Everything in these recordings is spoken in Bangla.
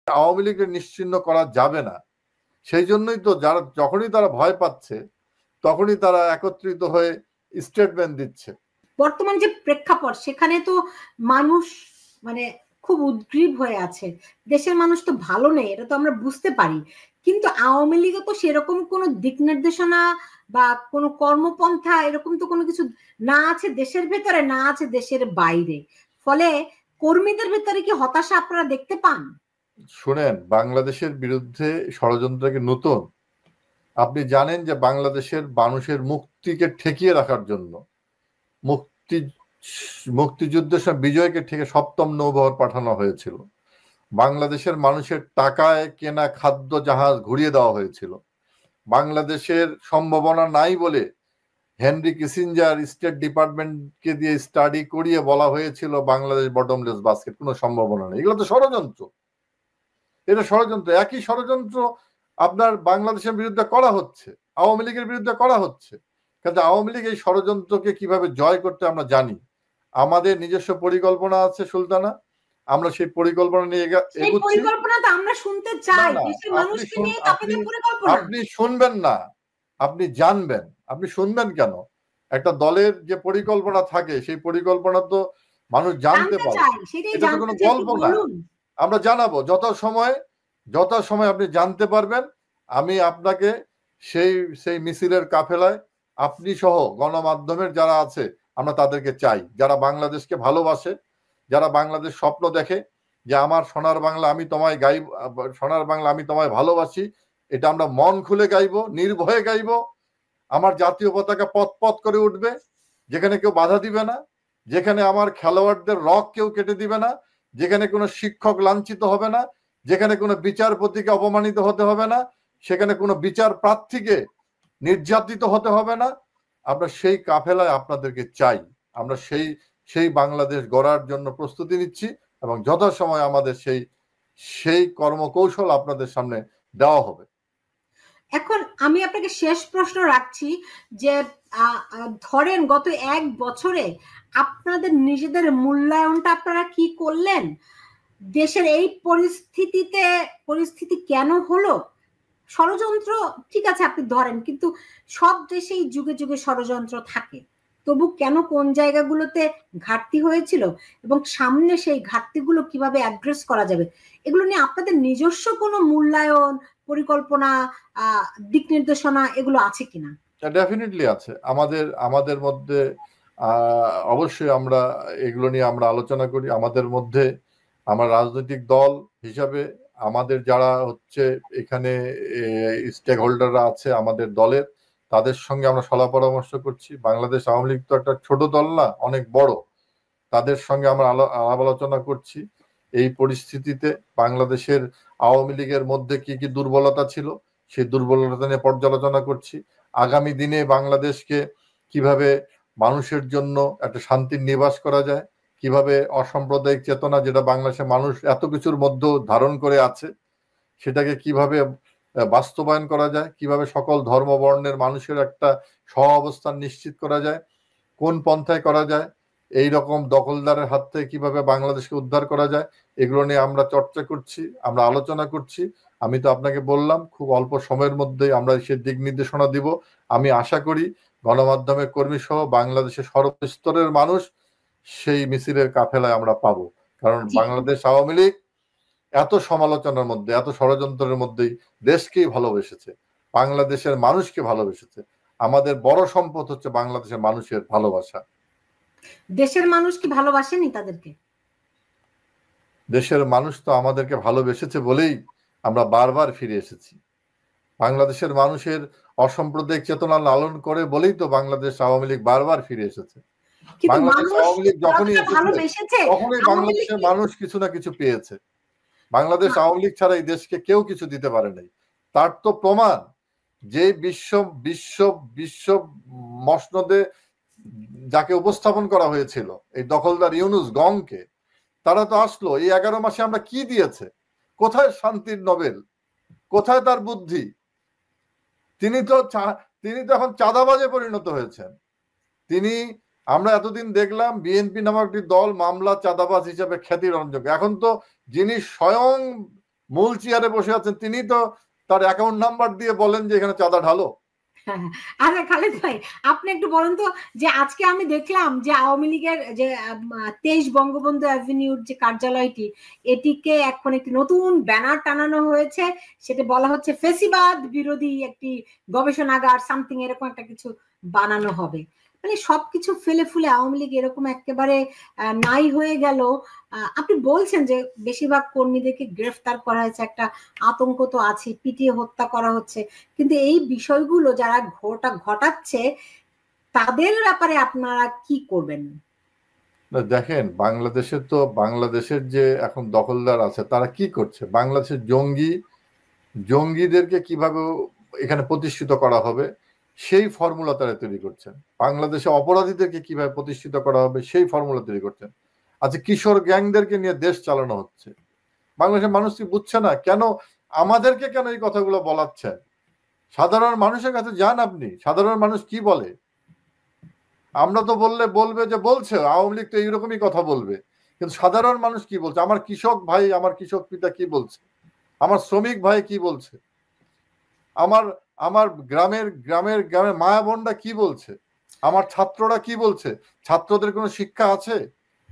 আওয়ামী লীগকে নিশ্চিহ্ন করা যাবে না। সেই জন্যই তো যারা যখনই তারা ভয় পাচ্ছে তখনই তারা একত্রিত হয়ে স্টেটমেন্ট দিচ্ছে। বর্তমান যে প্রেক্ষাপট সেখানে তো মানুষ মানে খুব উদ্গ্রীব হয়ে আছে, দেশের মানুষ তো ভালো নেই, এটা তো আমরা বুঝতে পারি। কিন্তু আওয়ামী লীগে তো সেরকম কোনো দিক নির্দেশনা বা কোনো কর্মপন্থা এরকম তো কোনো কিছু না আছে দেশের ভেতরে, না আছে দেশের বাইরে। ফলে কর্মীদের ভেতরে কি হতাশা আপনারা দেখতে পান? শুনেন, বাংলাদেশের বিরুদ্ধে ষড়যন্ত্র কি নতুন? আপনি জানেন যে বাংলাদেশের মানুষের মুক্তিকে ঠেকিয়ে রাখার জন্য মুক্তিযুদ্ধের সময় বিজয়কে ঠেকে ৭ম নৌবহর পাঠানো হয়েছিল। বাংলাদেশের মানুষের টাকায় কেনা খাদ্য জাহাজ ঘুরিয়ে দেওয়া হয়েছিল। বাংলাদেশের সম্ভাবনা নাই বলে হেনরি কিসিঞ্জার স্টেট ডিপার্টমেন্টকে দিয়ে স্টাডি করিয়ে বলা হয়েছিল বাংলাদেশ বটমলেস বাস্কেট, কোনো সম্ভাবনা নেই। এগুলো তো ষড়যন্ত্র, এটা ষড়যন্ত্র। একই ষড়যন্ত্র আপনার বাংলাদেশের বিরুদ্ধে করা হচ্ছে, আওয়ামী লীগের বিরুদ্ধে করা হচ্ছে। কিন্তু আওয়ামী লীগ এই ষড়যন্ত্রকে কিভাবে জয় করতে আমরা জানি। আমাদের নিজস্ব পরিকল্পনা আছে সুলতানা, আমরা সেই পরিকল্পনা নিয়ে এগোচ্ছি। আমরা শুনতে চাই, দেশের মানুষকে নিয়ে আপনাদের পরিকল্পনা। আপনি শুনবেন না, আপনি জানবেন। আপনি শুনবেন কেন? একটা দলের যে পরিকল্পনা থাকে সেই পরিকল্পনা তো মানুষ জানতে পারে, এটা তো কোনো গল্প না। আমরা জানাবো যত সময় আপনি জানতে পারবেন। আমি আপনাকে সেই মিছিলের কাফেলায় আপনি সহ গণমাধ্যমের যারা আছে আমরা তাদেরকে চাই, যারা বাংলাদেশকে ভালোবাসে, যারা বাংলাদেশ স্বপ্ন দেখে যে আমার সোনার বাংলা আমি তোমায় গাইব, সোনার বাংলা আমি তোমায় ভালোবাসি, এটা আমরা মন খুলে গাইবো, নির্ভয়ে গাইবো। আমার জাতীয় পতাকা পথ পথ করে উঠবে, যেখানে কেউ বাধা দিবে না, যেখানে আমার খেলোয়াড়দের রক কেউ কেটে দিবে না, যেখানে কোনো শিক্ষক লাঞ্ছিত হবে না, যেখানে কোনো বিচারপতিকে অপমানিত হতে হবে না, সেখানে কোনো বিচার প্রার্থীকে নির্যাতিত হতে হবে না। আমরা সেই কাফেলায় আপনাদেরকে চাই। আমরা সেই বাংলাদেশ গড়ার জন্য প্রস্তুতি নিচ্ছি এবং যথাসময় আমাদের সেই কর্মকৌশল আপনাদের সামনে দেওয়া হবে। এখন আমি আপনাকে শেষ প্রশ্ন রাখছি যে ধরেন গত 1 বছরে আপনাদের নিজেদের মূল্যায়নটা আপনারা কি করলেন? দেশের এই পরিস্থিতি কেন হলো? ষড়যন্ত্র ঠিক আছে আপনি ধরেন, কিন্তু সব দেশেই যুগে যুগে ষড়যন্ত্র থাকে, তবু কেন কোন জায়গাগুলোতে ঘাটতি হয়েছিল এবং সামনে সেই ঘাটতিগুলো কিভাবে অ্যাড্রেস করা যাবে, এগুলো নিয়ে আপনাদের নিজস্ব কোনো মূল্যায়ন, পরিকল্পনা, দিক নির্দেশনা এগুলো আছে কিনা? ডেফিনেটলি আছে আমাদের মধ্যে। অবশ্যই আমরা এগুলো নিয়ে আমরা আলোচনা করি আমাদের মধ্যে। আমরা রাজনৈতিক দল হিসাবে আমাদের যারা হচ্ছে এখানে স্টেক হোল্ডাররা আছে আমাদের দলের, তাদের সঙ্গে আমরা সলা পরামর্শ করছি। বাংলাদেশ আওয়ামী লীগ তো একটা ছোট দল না, অনেক বড়। তাদের সঙ্গে আমরা আলাপ আলোচনা করছি এই পরিস্থিতিতে বাংলাদেশের আওয়ামী লীগের মধ্যে কি কি দুর্বলতা ছিল সেই দুর্বলতা নিয়ে পর্যালোচনা করছি। আগামী দিনে বাংলাদেশকে কিভাবে মানুষের জন্য একটা শান্তির নিবাস করা যায়, কিভাবে অসাম্প্রদায়িক চেতনা যেটা বাংলাদেশের মানুষ এত কিছুর মধ্যে ধারণ করে আছে সেটাকে কিভাবে বাস্তবায়ন করা যায়, কিভাবে সকল ধর্ম বর্ণের মানুষের একটা সহাবস্থান নিশ্চিত করা যায়, কোন পন্থায় করা যায়, এই রকম দখলদারের হাত থেকে কিভাবে বাংলাদেশকে উদ্ধার করা যায়, এগুলো নিয়ে আমরা চর্চা করছি, আমরা আলোচনা করছি। আমি তো আপনাকে বললাম খুব অল্প সময়ের মধ্যেই আমরা সে দিক নির্দেশনা দিব। আমি আশা করি গণমাধ্যমের কর্মী সহ বাংলাদেশের সর্বস্তরের মানুষ সেই মিছিলের কাফেলায় আমরা পাবো। কারণ বাংলাদেশ আওয়ামী লীগ এত সমালোচনার মধ্যে, এত ষড়যন্ত্রের মধ্যেই দেশকেই ভালোবেসেছে, বাংলাদেশের মানুষকে ভালোবেসেছে। আমাদের বড় সম্পদ হচ্ছে বাংলাদেশের মানুষের ভালোবাসা। দেশের মানুষ কি ভালোবাসেনি তাদেরকে? দেশের মানুষ তো আমাদেরকে ভালোবেসেছে বলেই আমরা বারবার ফিরে এসেছি। বাংলাদেশের মানুষের অসাম্প্রদায়িক চেতনা লালন করে বলেই তো বাংলাদেশ আওয়ামী লীগ বারবার ফিরে এসেছে। বাংলাদেশ আওয়ামী লীগ যখনই এসেছে তখনই বাংলাদেশের মানুষ কিছু না কিছু পেয়েছে। বাংলাদেশ আওয়ামী লীগ ছাড়া এই দেশকে কেউ কিছু দিতে পারে নাই। তার তো প্রমাণ যে বিশ্ব মসনদে যাকে উপস্থাপন করা হয়েছিল এই দখলদার ইউনুস গংকে, তারা তো আসলো এই 11 মাসে আমরা কি দিয়েছে? কোথায় শান্তির নোবেল? কোথায় তার বুদ্ধি? তিনি তো এখন চাঁদাবাজে পরিণত হয়েছেন। আমরা এতদিন দেখলাম বিএনপি নামক একটি দল মামলা চাঁদাবাজ হিসেবে খ্যাতিরঞ্জক। এখন তো যিনি স্বয়ং মূল চেয়ারে বসে আছেন, তিনি তো তার অ্যাকাউন্ট নাম্বার দিয়ে বলেন যে এখানে চাঁদা ঢালো। আচ্ছা খালেদ ভাই, আপনি একটু বলেন তো যে আজকে আমি দেখলাম যে আওয়ামী লীগের যে 23 বঙ্গবন্ধু অ্যাভিনিউর যে কার্যালয়টি, এটিকে এখন একটি নতুন ব্যানার টানানো হয়েছে, সেটা বলা হচ্ছে ফেসিবাদ বিরোধী একটি গবেষণাগার সামথিং এরকম একটা কিছু বানানো হবে। মানে সবকিছু ফেলে ফুলে আওয়ামী লীগ এরকম একেবারে নাই হয়ে গেল। আপনি বলছেন যে বেশিরভাগ কর্মীদেরকে গ্রেফতার করা হয়েছে, একটা আতঙ্ক তো আছে, পিটিয়ে হত্যা করা হচ্ছে, কিন্তু এই বিষয়গুলো যারা ঘটাচ্ছে তাদের ব্যাপারে আপনারা কি করবেন? দেখেন, বাংলাদেশের যে এখন দখলদার আছে তারা কি করছে, বাংলাদেশের জঙ্গিদেরকে কিভাবে এখানে প্রতিষ্ঠিত করা হবে সেই ফর্মুলা তারা তৈরি করছেন। বাংলাদেশে অপরাধীদেরকে কিভাবে প্রতিষ্ঠিত করা হবে সেই ফর্মুলা তৈরি করছেন। আচ্ছা, কিশোর গ্যাংদেরকে নিয়ে দেশ চালানো হচ্ছে। বাংলাদেশের মানুষ কি বুঝছে না? কেন আমাদেরকে কেন এই কথাগুলো বলাচ্ছেন? সাধারণ মানুষের কাছে যান আপনি, সাধারণ মানুষ কি বলে? আমরা তো বলবে যে বলছে আওয়ামী লীগ তো এইরকমই কথা বলবে, কিন্তু সাধারণ মানুষ কি বলছে? আমার কৃষক ভাই, আমার কৃষক পিতা কি বলছে? আমার শ্রমিক ভাই কি বলছে? আমার গ্রামের মায়া বোনরা কি বলছে? আমার ছাত্ররা কি বলছে? ছাত্রদের কোনো শিক্ষা আছে?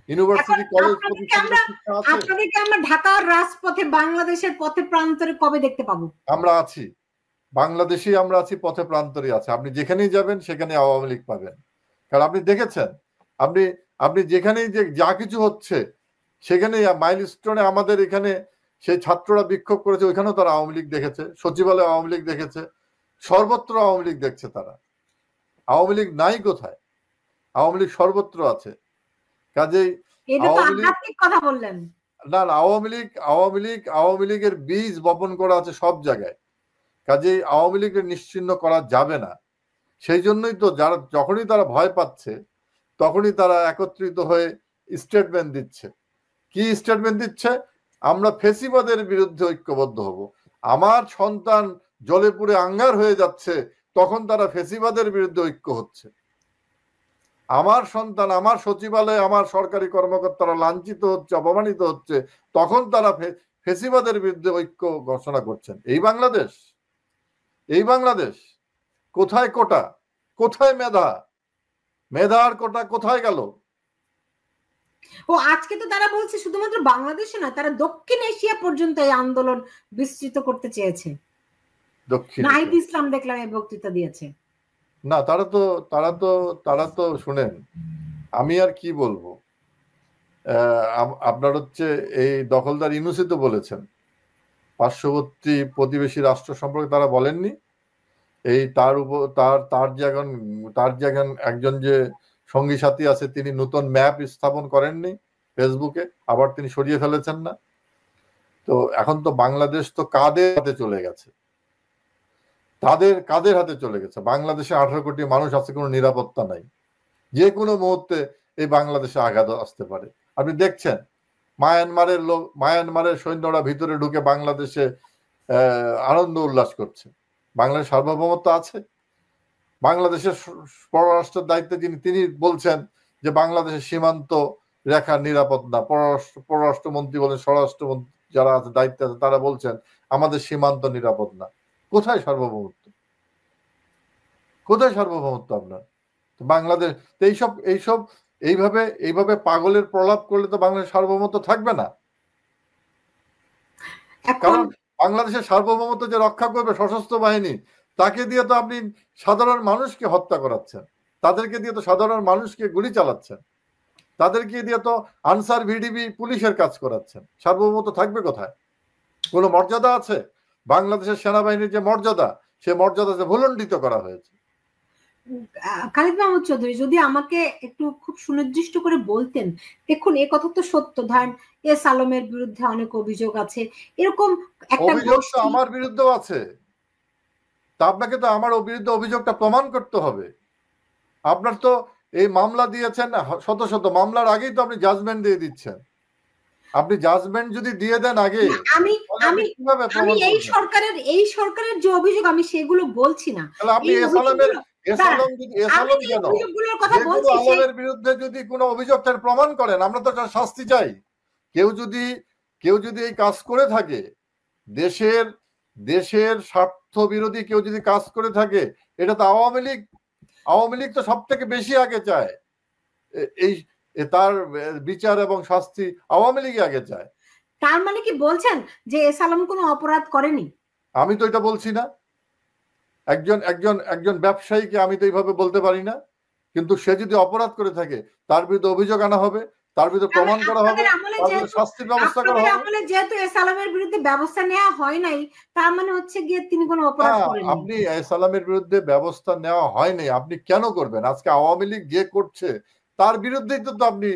ইউনিভার্সিটি কলেজ প্রতিষ্ঠানে শিক্ষা আছে? আপনাদেরকে আমরা ঢাকার রাজপথে বাংলাদেশের পথে প্রান্তরে কবে দেখতে পাবো? আমরা আছি, বাংলাদেশেই আমরা আছি, পথে প্রান্তরে আছে। আপনি যেখানেই যাবেন সেখানে আওয়ামী লীগ পাবেন। কারণ আপনি দেখেছেন, আপনি যেখানেই যে যা কিছু হচ্ছে সেখানে মাইলস্টোনে আমাদের এখানে সেই ছাত্ররা বিক্ষোভ করেছে, ওইখানেও তারা আওয়ামী লীগ দেখেছে, সচিবালয়ে আওয়ামী লীগ দেখেছে, সর্বত্র আওয়ামী লীগ দেখছে তারা। আওয়ামী লীগ নাই কোথায়? আওয়ামী লীগ সর্বত্র আছে। কাজেই কথা বললেন না, আওয়ামী লীগের বীজ বপন করা আছে সব জায়গায়। কাজেই আওয়ামী লীগের নিশ্চিহ্ন করা যাবে না। সেই জন্যই তো যখনই তারা ভয় পাচ্ছে তখনই তারা একত্রিত হয়ে স্টেটমেন্ট দিচ্ছে। কি স্টেটমেন্ট দিচ্ছে? আমরা ফেসিবাদের বিরুদ্ধে ঐক্যবদ্ধ হব। আমার সন্তান জ্বলে পুড়ে আঙ্গার হয়ে যাচ্ছে, তখন তারা ফেসিবাদের বিরুদ্ধে ঐক্য হচ্ছে। আমার সন্তান, আমার সচিবালয়ে আমার সরকারি কর্মকর্তারা লাঞ্ছিত হচ্ছে, অপমানিত হচ্ছে, তখন তারা ফেসিবাদের বিরুদ্ধে ঐক্য ঘোষণা করছেন। এই বাংলাদেশ কোথায় কোটা, কোথায় মেধার কোটা কোথায় গেল? ও আজকে তো তারা বলছে শুধুমাত্র বাংলাদেশে না, তারা দক্ষিণ এশিয়া পর্যন্ত এই আন্দোলন বিস্তৃত করতে চেয়েছে। নাহিদ ইসলাম দেখলাম এই বক্তৃতা দিয়েছে। না, তারা তো শুনেন, আমি আর কি বলবো। আপনার হচ্ছে এই দখলদার ইউনূসই তো বলেছেন, পার্শ্ববর্তী প্রতিবেশী রাষ্ট্র সম্পর্কে তারা বলেননি। এই তার যে একজন যে সঙ্গী সাথী আছে, তিনি নতুন ম্যাপ স্থাপন করেননি ফেসবুকে, আবার তিনি সরিয়ে ফেলেছেন না। তো এখন তো বাংলাদেশ তো কাদের হাতে চলে গেছে, কাদের হাতে চলে গেছে? বাংলাদেশে 18 কোটি মানুষ আছে, কোনো নিরাপত্তা নাই। যে কোনো মুহূর্তে এই বাংলাদেশে আঘাত আসতে পারে। আপনি দেখছেন মায়ানমারের সৈন্যরা ভিতরে ঢুকে বাংলাদেশে আনন্দ উল্লাস করছে। বাংলাদেশ সার্বভৌমত্ব আছে। বাংলাদেশের পররাষ্ট্রের দায়িত্বে তিনি বলছেন যে বাংলাদেশের সীমান্ত রেখার নিরাপদ না। পররাষ্ট্রমন্ত্রী বলেন, স্বরাষ্ট্রমন্ত্রী যারা আছে দায়িত্বে আছে তারা বলছেন আমাদের সীমান্ত নিরাপদ না। কোথায় সার্বভৌমত্ব? কোথায় সার্বভৌমত্ব আপনার? বাংলাদেশ এইভাবে পাগলের প্রলাপ করলে তো বাংলাদেশ সার্বভৌমত্ব থাকবে না। কারণ বাংলাদেশের সার্বভৌমত্ব যে রক্ষা করবে সশস্ত্র বাহিনী, তাকে দিয়ে তো আপনি সাধারণ মানুষকে হত্যা করাচ্ছেন, তাদেরকে দিয়ে তো সাধারণ মানুষকে গুলি চালাচ্ছেন, তাদেরকে দিয়ে তো আনসার ভিডিপি পুলিশের কাজ করাচ্ছেন। সার্বভৌমত্ব থাকবে কোথায়? কোনো মর্যাদা আছে? বাংলাদেশের সেনাবাহিনীর যে মর্যাদা, সে মর্যাদা যে ভুলণ্ডিত করা হয়েছে। খালিদ মাহমুদ চৌধুরী, যদি আমাকে একটু খুব সুনির্দিষ্ট করে বলতেন। দেখুন, এ কথা তো সত্য, ধরেন এস আলমের বিরুদ্ধে অনেক অভিযোগ আছে, এরকম অভিযোগ তো আমার বিরুদ্ধেও আছে, তা আপনাকে তো আমার বিরুদ্ধে অভিযোগটা প্রমাণ করতে হবে। আপনার তো এই মামলা দিয়েছেন শত শত, মামলার আগেই তো আপনি জাজমেন্ট দিয়ে দিচ্ছেন। আপনি জাজমেন্ট যদি দিয়ে দেন আগে, আমি এই সরকারের যে অভিযোগ আমি সেগুলো বলছি না। আপনি আলমের বিরুদ্ধে যদি কোনো অভিযোগটার প্রমাণ করেন, আমরা তো শাস্তি চাই। কেউ যদি এই কাজ করে থাকে, দেশের দেশের স্বার্থ বিরোধী কেউ যদি কাজ করে থাকে, এটা তো আওয়ামী লীগ তো সব থেকে বেশি আগে চায়। এই তার বিচার এবং শাস্তি আওয়ামী লীগ আগে চায়। তার মানে কি বলছেন যে এস আলম কোনো অপরাধ করেনি? আমি তো এটা বলছি না। একজন একজন একজন ব্যবসায়ীকে আমি তো এইভাবে বলতে পারি না, কিন্তু সে যদি অপরাধ করে থাকে তার বিরুদ্ধে অভিযোগ আনা হবে, তার বিরুদ্ধে প্রমাণ করা হবে, তার বিরুদ্ধে শাস্তির ব্যবস্থা করা হবে। আমলে যেহেতু এস আলমের বিরুদ্ধে ব্যবস্থা নেওয়া হয় নাই, তার মানে হচ্ছে গিয়ে তিনি কোনো অপরাধ করেননি। আপনি এস আলমের বিরুদ্ধে ব্যবস্থা নেওয়া হয়নি, আপনি কেন করবেন? আজকে আওয়ামী লীগ যে করছে তার বিরুদ্ধেই তো আপনি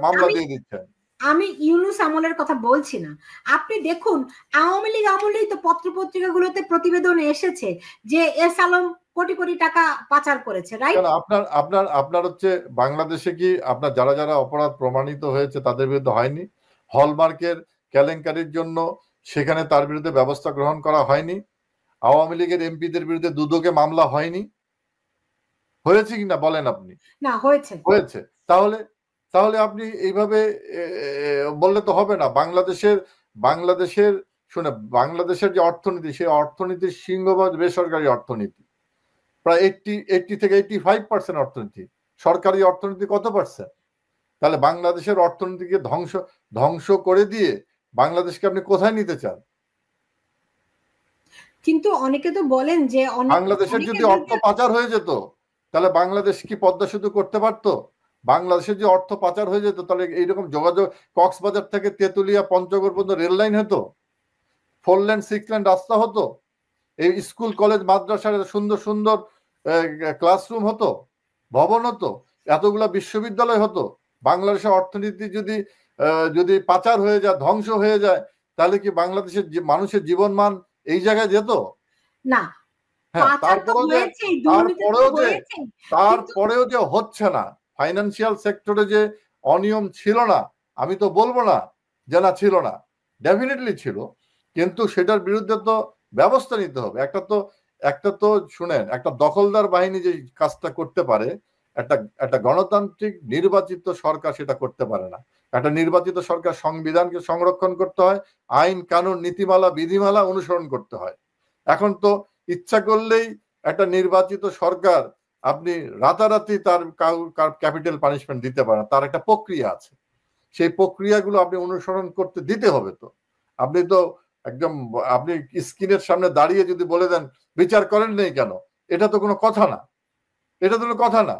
মামলা দিয়ে দিচ্ছেন। আমি ইউনূস আমলের কথা বলছি না। আপনি দেখুন, আওয়ামী লীগ আমলেই তো পত্রপত্রিকাগুলোতে প্রতিবেদন এসেছে যে এস আলম কোটি কোটি টাকা পাচার করেছে, রাইট? আপনার আপনার আপনার হচ্ছে বাংলাদেশে কি আপনার যারা যারা অপরাধ প্রমাণিত হয়েছে তাদের বিরুদ্ধে হয়নি? হলমার্কের কেলেঙ্কারির জন্য সেখানে তার বিরুদ্ধে ব্যবস্থা গ্রহণ করা হয়নি? আওয়ামী লীগের এমপিদের বিরুদ্ধে দুদকে মামলা হয়নি? হয়েছে কিনা বলেন আপনি? না, হয়েছে। হয়েছে। তাহলে তাহলে আপনি এইভাবে বললে তো হবে না। বাংলাদেশের শুনে, বাংলাদেশের যে অর্থনীতি, সেই অর্থনীতির সিংহভাগ বেসরকারি অর্থনীতি, প্রায় 80 থেকে 85% অর্থনীতি। সরকারি অর্থনীতি কত পার্সেন্ট? তাহলে বাংলাদেশের অর্থনীতিকে ধ্বংস করে দিয়ে বাংলাদেশকে আপনি কোথায় নিতে চান? কিন্তু অনেকে তো বলেন যে বাংলাদেশের যদি অর্থ পাচার হয়ে যেত তাহলে বাংলাদেশ কি পদ্মা সেতু করতে পারতো? বাংলাদেশের যে অর্থ পাচার হয়ে যেত তাহলে এইরকম যোগাযোগ কক্সবাজার থেকে তেতুলিয়া পঞ্চগড় পর্যন্ত রেল লাইন হতো, 4 লেন 6 লেন রাস্তা হতো, এই স্কুল কলেজ মাদ্রাসার সুন্দর সুন্দর ক্লাসরুম হতো, ভবন হতো, এতগুলা বিশ্ববিদ্যালয় হতো। বাংলাদেশের অর্থনীতি যদি পাচার হয়ে যায়, ধ্বংস হয়ে যায়, তাহলে কি বাংলাদেশের মানুষের জীবন মান এই জায়গায় যেত? না। তারপরেও যে হচ্ছে না, ফাইন্যান্সিয়াল সেক্টরে যে অনিয়ম ছিল না, আমি তো বলবো না যে না ছিল না, ডেফিনেটলি ছিল, কিন্তু সেটার বিরুদ্ধে তো ব্যবস্থা নিতে হবে। একটা তো শুনেন, একটা দখলদার বাহিনী যে কাজটা করতে পারে, একটা গণতান্ত্রিক নির্বাচিত সরকার সেটা করতে পারে না। একটা নির্বাচিত সরকার সংবিধানকে সংরক্ষণ করতে হয়, আইন কানুন নীতিমালা বিধিমালা অনুসরণ করতে হয়। এখন তো ইচ্ছা করলেই একটা নির্বাচিত সরকার আপনি রাতারাতি তার ক্যাপিটাল পানিশমেন্ট দিতে পারেন, তার একটা প্রক্রিয়া আছে। সেই প্রক্রিয়াগুলো আপনি অনুসরণ করতে দিতে হবে। তো আপনি তো একদম আপনি স্ক্রিনের সামনে দাঁড়িয়ে যদি বলে দেন বিচার করেন নেই কেন, এটা তো কোনো কথা না, এটা তো কোনো কথা না।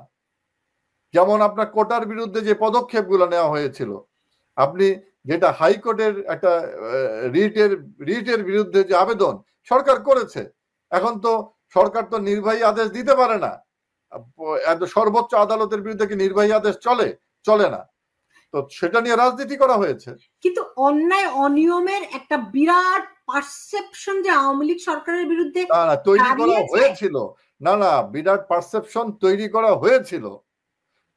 যেমন আপনার কোটার বিরুদ্ধে যে পদক্ষেপগুলো নেওয়া হয়েছিল, আপনি যেটা হাইকোর্টের একটা রিটের বিরুদ্ধে যে আবেদন সরকার করেছে, এখন তো সরকার তো নির্বাহী আদেশ দিতে পারে না। সর্বোচ্চ আদালতের বিরুদ্ধে কি নির্বাহী আদেশ চলে না, তো সেটা নিয়ে রাজনীতি করা হয়েছে। কিন্তু অন্যায় অনিয়মের একটা বিরাট পারসেপশন যে আওয়ামী লীগ সরকারের বিরুদ্ধে তৈরি করা হয়েছিল, না বিরাট পারসেপশন তৈরি করা হয়েছিল।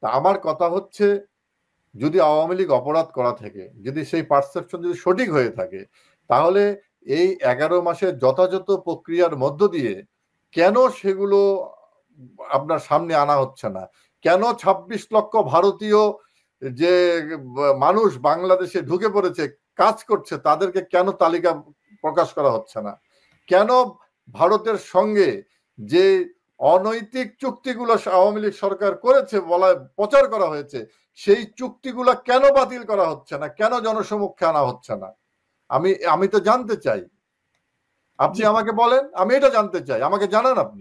তা আমার কথা হচ্ছে, যদি আওয়ামী লীগ অপরাধ করা থাকে, যদি সেই পারসেপশন যদি সঠিক হয়ে থাকে, তাহলে এই 11 মাসের যথাযথ প্রক্রিয়ার মধ্য দিয়ে কেন সেগুলো আপনার সামনে আনা হচ্ছে না? কেন 26 লক্ষ ভারতীয় যে মানুষ বাংলাদেশে ঢুকে পড়েছে, কাজ করছে, তাদেরকে কেন তালিকা প্রকাশ করা হচ্ছে না? কেন ভারতের সঙ্গে যে অনৈতিক চুক্তিগুলো আওয়ামী লীগ সরকার করেছে বলা প্রচার করা হয়েছে, সেই চুক্তিগুলো কেন বাতিল করা হচ্ছে না? কেন জনসমক্ষে আনা হচ্ছে না? আমি তো জানতে চাই। আপনি আমাকে বলেন, আমি এটা জানতে চাই, আমাকে জানান আপনি।